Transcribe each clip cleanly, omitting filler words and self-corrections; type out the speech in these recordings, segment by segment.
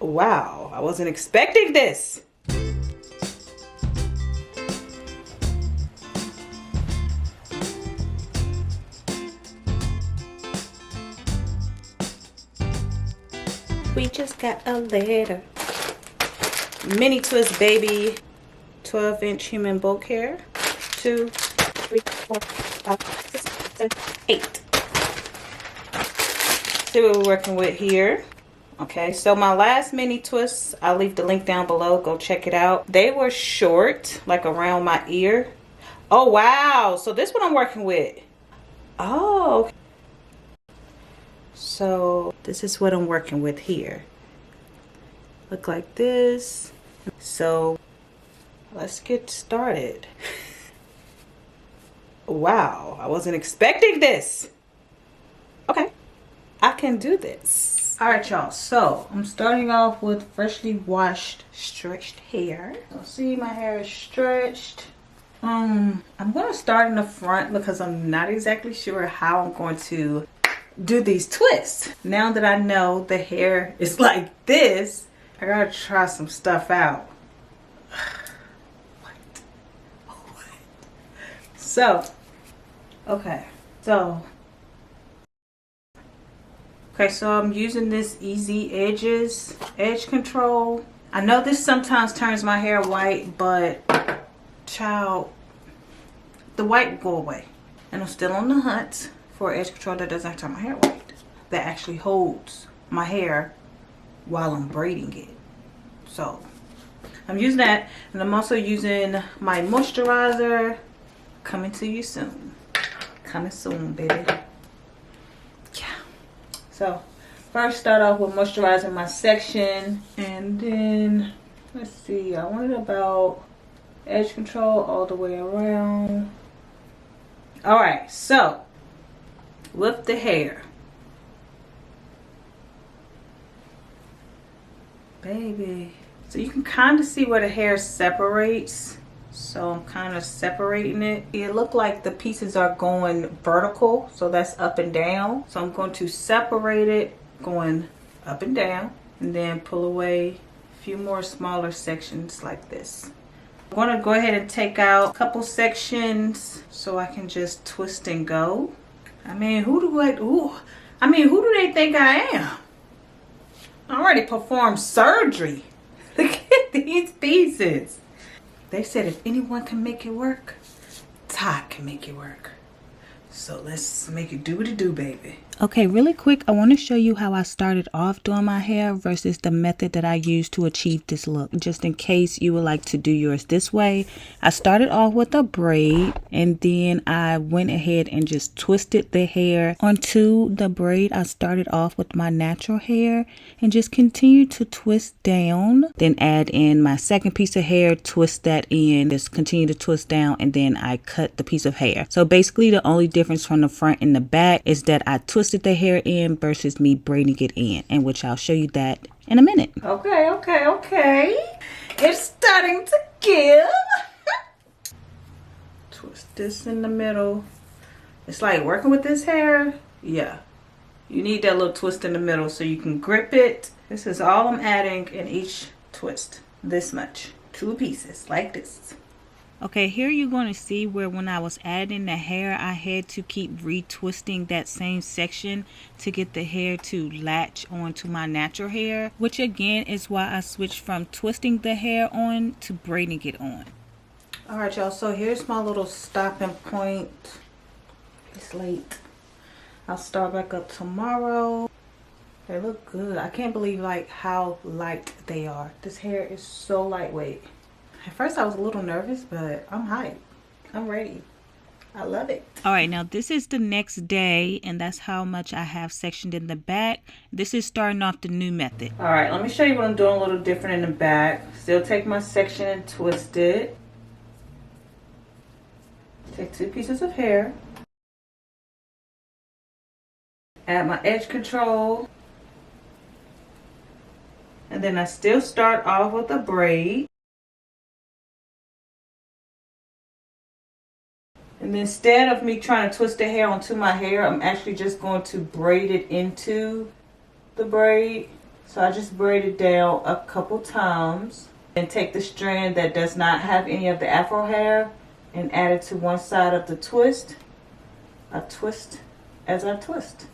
Wow, I wasn't expecting this. We just got a letter. Mini twist baby. 12-inch human bulk hair. 2, 3, 4, 5, 6, 7, 8. See what we're working with here. Okay, so my last mini twists, I'll leave the link down below. Go check it out. They were short, like around my ear. Oh, wow. So this is what I'm working with. Oh, okay. So this is what I'm working with here. Look like this. So let's get started. Wow, I wasn't expecting this. Okay, I can do this. All right, y'all, so I'm starting off with freshly washed stretched hair. So see, my hair is stretched. I'm gonna start in the front because I'm not exactly sure how I'm going to do these twists. Now that I know the hair is like this, I gotta try some stuff out. What? So, okay, so I'm using this Ezedges edge control. I know this sometimes turns my hair white, but child, the white will go away. And I'm still on the hunt for edge control that doesn't turn my hair white, that actually holds my hair while I'm braiding it. So I'm using that, and I'm also using my moisturizer. Coming to you soon. Coming soon, baby. Yeah. So first start off with moisturizing my section, and then let's see, I wanted about edge control all the way around. All right, so with the hair, baby, so you can kind of see where the hair separates. So I'm kind of separating it. It looked like the pieces are going vertical, so that's up and down. So I'm going to separate it going up and down, and then pull away a few more smaller sections like this. I'm going to go ahead and take out a couple sections so I can just twist and go. I mean, who do they think I am? I already performed surgery. Look at these pieces. They said if anyone can make it work, Ty can make it work. So let's make it do what it do, baby. Okay, really quick, I want to show you how I started off doing my hair versus the method that I used to achieve this look. Just in case you would like to do yours this way, I started off with a braid, and then I went ahead and just twisted the hair onto the braid. I started off with my natural hair and just continued to twist down, then add in my second piece of hair, twist that in, just continue to twist down, and then I cut the piece of hair. So basically the only difference from the front and the back is that I twisted the hair in versus me braiding it in, and which I'll show you that in a minute. Okay. It's starting to give. Twist this in the middle. It's like working with this hair. Yeah. You need that little twist in the middle so you can grip it. This is all I'm adding in each twist. This much. 2 pieces like this. Okay, here you're going to see where when I was adding the hair, I had to keep retwisting that same section to get the hair to latch onto my natural hair, which again is why I switched from twisting the hair on to braiding it on. All right, y'all, so here's my little stopping point. It's late. I'll start back up tomorrow. They look good. I can't believe like how light they are. This hair is so lightweight. At first I was a little nervous, but I'm hyped. I'm ready. I love it. All right, now this is the next day, and that's how much I have sectioned in the back. This is starting off the new method. All right, let me show you what I'm doing a little different in the back. Still take my section and twist it. Take 2 pieces of hair. Add my edge control. And then I still start off with a braid. And instead of me trying to twist the hair onto my hair, I'm actually just going to braid it into the braid. So I just braid it down a couple times and take the strand that does not have any of the Afro hair and add it to one side of the twist. I twist as I twist.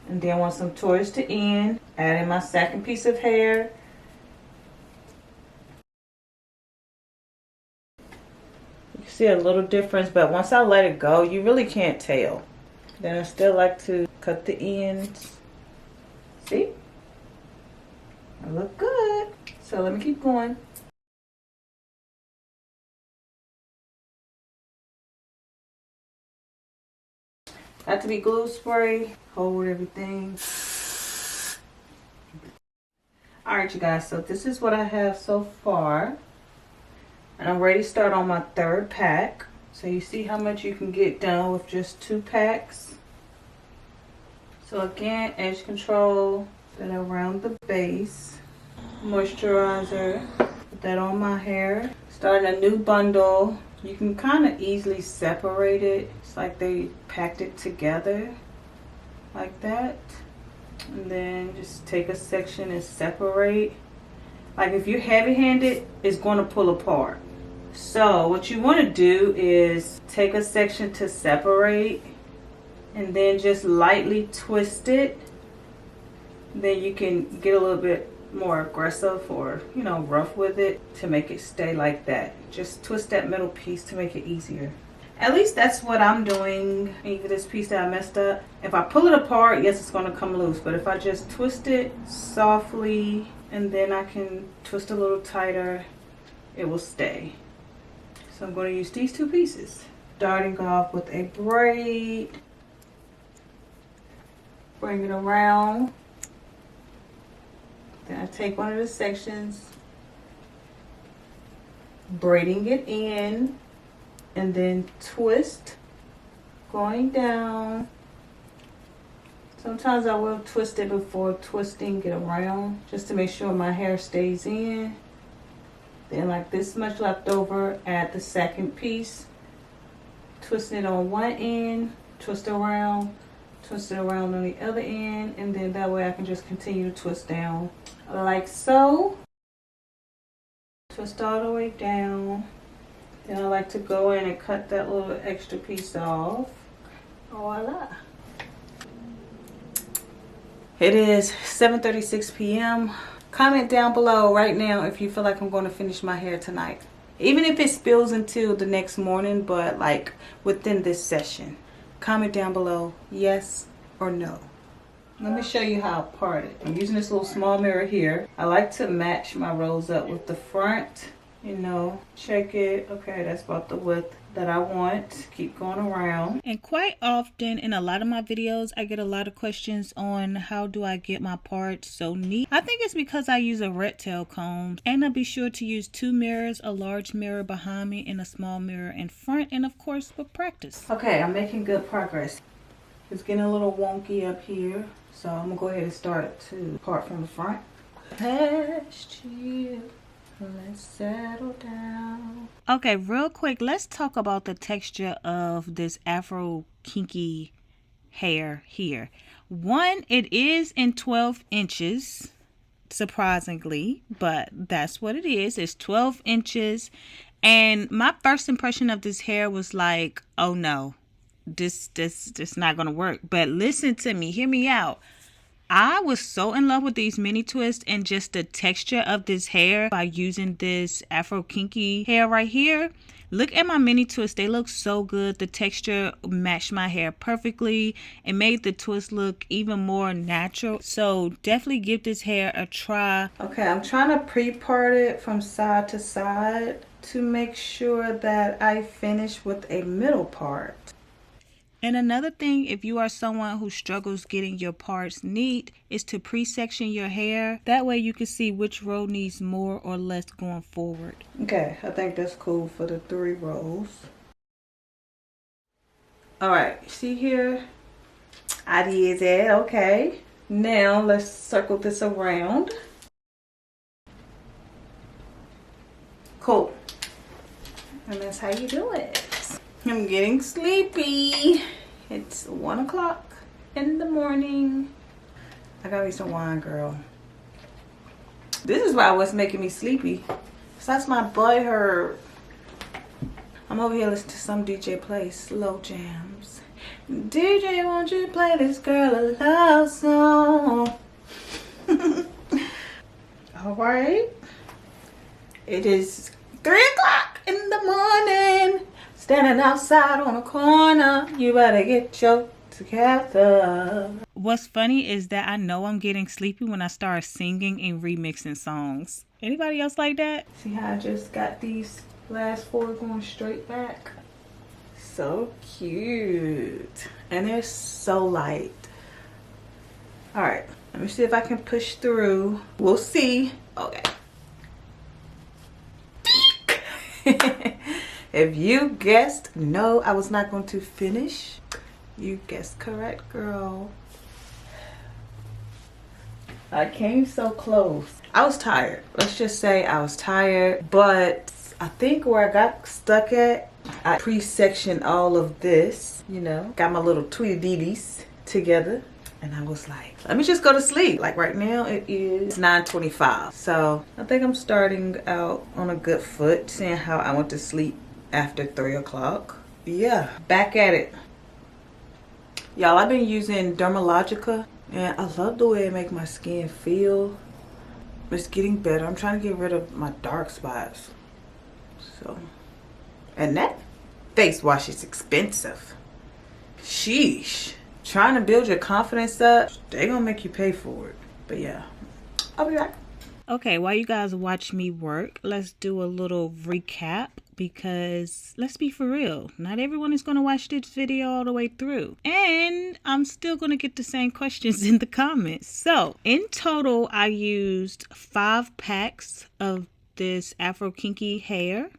And then once I'm towards the end, add in my second piece of hair. You can see a little difference, but once I let it go, you really can't tell. Then I still like to cut the ends. See? I look good. So let me keep going. Got to be glue spray. Hold everything. Alright you guys, so this is what I have so far. And I'm ready to start on my third pack. So you see how much you can get done with just 2 packs. So again, edge control, that around the base. Moisturizer, put that on my hair. Starting a new bundle. You can kind of easily separate it. It's like they packed it together like that. And then just take a section and separate. Like if you're heavy-handed, it's going to pull apart. So what you want to do is take a section to separate and then just lightly twist it. Then you can get a little bit more aggressive or, you know, rough with it to make it stay like that. Just twist that middle piece to make it easier. At least that's what I'm doing. Even this piece that I messed up, if I pull it apart, yes, it's going to come loose. But if I just twist it softly and then I can twist a little tighter, it will stay. So I'm going to use these 2 pieces. Starting off with a braid. Bring it around. Then I take one of the sections, braiding it in, and then twist, going down. Sometimes I will twist it before twisting it around, just to make sure my hair stays in. Then like this much left over, add the second piece, twist it on one end, twist it around on the other end, and then that way I can just continue to twist down like so. Twist all the way down. Then I like to go in and cut that little extra piece off. Voila. It is 7:36 p.m. Comment down below right now if you feel like I'm going to finish my hair tonight. Even if it spills until the next morning, but like within this session. Comment down below yes or no. Let me show you how I part it. I'm using this little small mirror here. I like to match my rows up with the front. You know, check it. Okay, that's about the width that I want. Keep going around. And quite often in a lot of my videos, I get a lot of questions on how do I get my parts so neat. I think it's because I use a rat tail comb. And I'll be sure to use 2 mirrors, a large mirror behind me and a small mirror in front. And of course, with practice. Okay, I'm making good progress. It's getting a little wonky up here. So I'm going to go ahead and start to part from the front. Last year. Let's settle down. Okay, real quick, let's talk about the texture of this Afro Kinky hair here. One, it is in 12 inches, surprisingly, but that's what it is. It's 12 inches. And my first impression of this hair was like, oh no, this not going to work. But listen to me, hear me out. I was so in love with these mini twists and just the texture of this hair by using this Afro Kinky hair right here. Look at my mini twists. They look so good. The texture matched my hair perfectly. It made the twist look even more natural. So definitely give this hair a try. Okay, I'm trying to pre-part it from side to side to make sure that I finish with a middle part. And another thing, if you are someone who struggles getting your parts neat, is to pre-section your hair. That way you can see which row needs more or less going forward. Okay, I think that's cool for the 3 rows. Alright, see here? I did that, okay. Now let's circle this around. Cool. And that's how you do it. I'm getting sleepy. It's 1 o'clock in the morning. I got me some wine, girl. This is why what's making me sleepy. So that's my butt hurt. I'm over here listening to some DJ play slow jams. DJ, won't you play this girl a love song? Alright. It is 3 o'clock in the morning. Standing outside on a corner. You better get your together. What's funny is that I know I'm getting sleepy when I start singing and remixing songs. Anybody else like that? See how I just got these last 4 going straight back? So cute. And they're so light. Alright, let me see if I can push through. We'll see. Okay. If you guessed no, I was not going to finish, you guessed correct, girl. I came so close. I was tired. Let's just say I was tired, but I think where I got stuck at, I pre-sectioned all of this, you know, got my little tweety-deeties together, and I was like, let me just go to sleep. Like right now it is 9:25, so I think I'm starting out on a good foot, seeing how I went to sleep after 3 o'clock. Yeah, back at it. Y'all, I've been using Dermalogica, and I love the way it makes my skin feel. It's getting better. I'm trying to get rid of my dark spots. So, and that face wash is expensive. Sheesh. Trying to build your confidence up, they gonna make you pay for it. But yeah, I'll be back. Okay, while you guys watch me work, let's do a little recap, because let's be for real, not everyone is going to watch this video all the way through, and I'm still going to get the same questions in the comments. So in total, I used 5 packs of this Afro Kinky hair,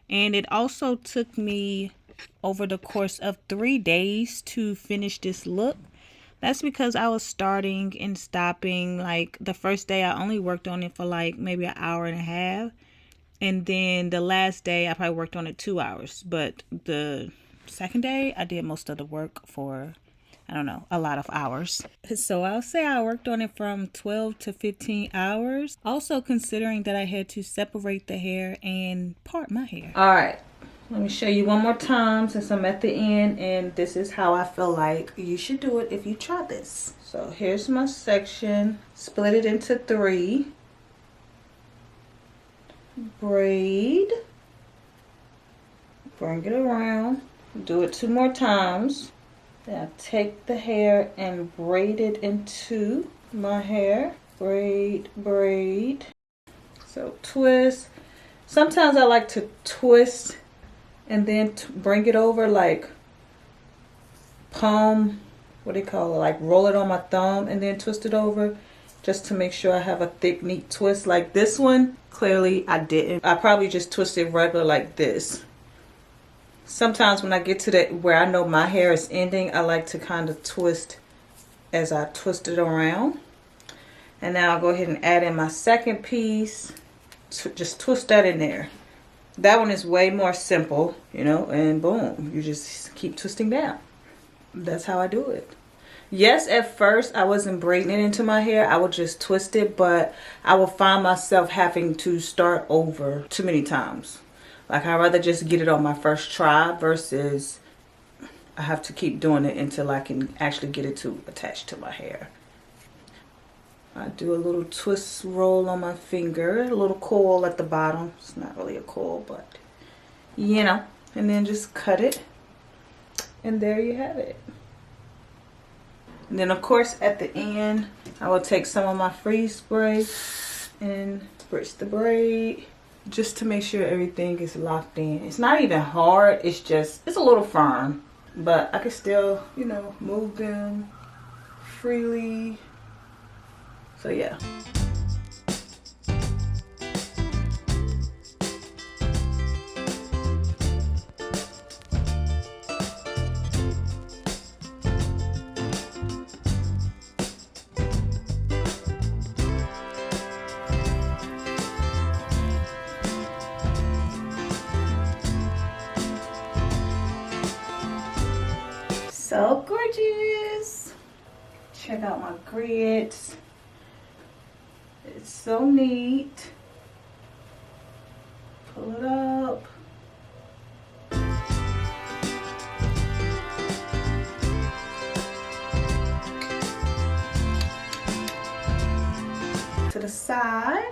and it also took me over the course of 3 days to finish this look. That's because I was starting and stopping. Like the first day I only worked on it for like maybe an hour and a half. And then the last day I probably worked on it 2 hours. But the second day I did most of the work for, I don't know, a lot of hours. So I'll say I worked on it from 12 to 15 hours. Also considering that I had to separate the hair and part my hair. All right. Let me show you one more time since I'm at the end, and this is how I feel like you should do it if you try this. So here's my section. Split it into 3. Braid. Bring it around. Do it 2 more times. Then I take the hair and braid it into my hair. Braid, braid. So twist. Sometimes I like to twist and then bring it over, like palm, what do you call it, like roll it on my thumb and then twist it over, just to make sure I have a thick, neat twist. Like this one, clearly I didn't. I probably just twisted regular like this. Sometimes when I get to that where I know my hair is ending, I like to kind of twist as I twist it around. And now I'll go ahead and add in my second piece. Just twist that in there. That one is way more simple, you know, and boom, you just keep twisting down. That's how I do it. Yes, at first I wasn't braiding it into my hair. I would just twist it, but I would find myself having to start over too many times. Like I'd rather just get it on my first try versus I have to keep doing it until I can actually get it to attach to my hair. I do a little twist roll on my finger, a little coil at the bottom. It's not really a coil, but you know, and then just cut it, and there you have it. And then of course at the end I will take some of my freeze spray and spritz the braid just to make sure everything is locked in. It's not even hard, it's just, it's a little firm, but I can still, you know, move them freely. So yeah. So gorgeous. Check out my grids. It's so neat. Pull it up. To the side.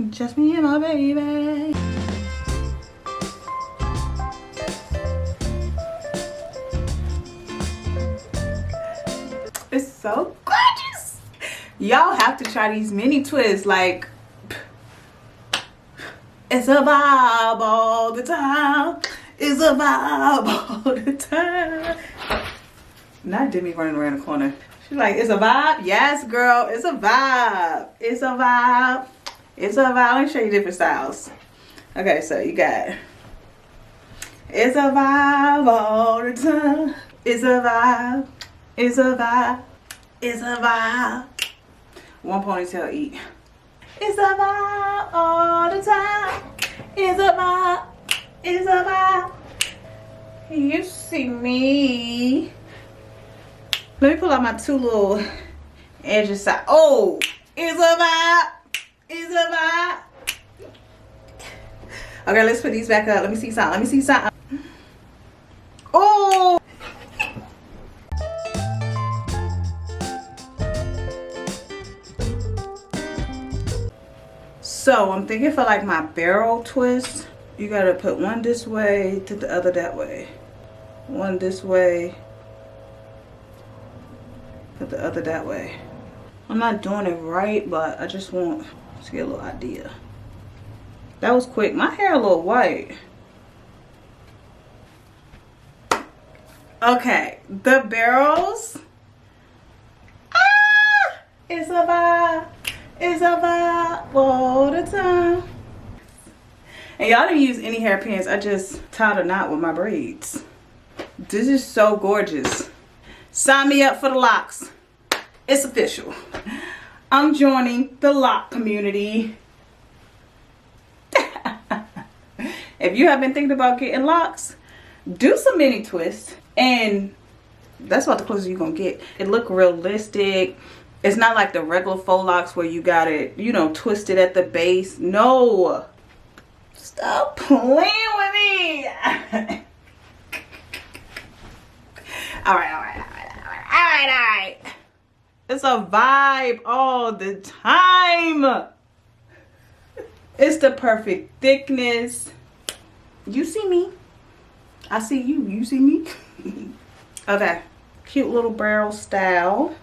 Just me and my baby. It's so gorgeous. Y'all have to try these mini twists. Like, it's a vibe all the time. It's a vibe all the time. Not Demi running around the corner. She's like, it's a vibe? Yes, girl, it's a vibe. It's a vibe. It's a vibe. Let me show you different styles. Okay, so you got, it's a vibe all the time. It's a vibe. It's a vibe. It's a vibe. One ponytail eat. It's a vibe all the time. It's a vibe. It's a vibe. You see me. Let me pull out my two little edges side. Oh, it's a vibe. It's a vibe. Okay, let's put these back up. Let me see something. Let me see something. Oh. So I'm thinking for like my barrel twist, you gotta put one this way to the other that way. One this way, put the other that way. I'm not doing it right, but I just want to get a little idea. That was quick. My hair a little white. Okay, the barrels. Ah, it's a vibe. It's a vibe all the time. And y'all didn't use any hairpins. I just tied a knot with my braids. This is so gorgeous. Sign me up for the locks. It's official. I'm joining the lock community. If you have been thinking about getting locks, do some mini twists. And that's about the closest you're going to get. It look realistic. It's not like the regular faux locks where you got it, you know, twisted at the base. No. Stop playing with me. All right. It's a vibe all the time. It's the perfect thickness. You see me. I see you. You see me. Okay. Cute little barrel style.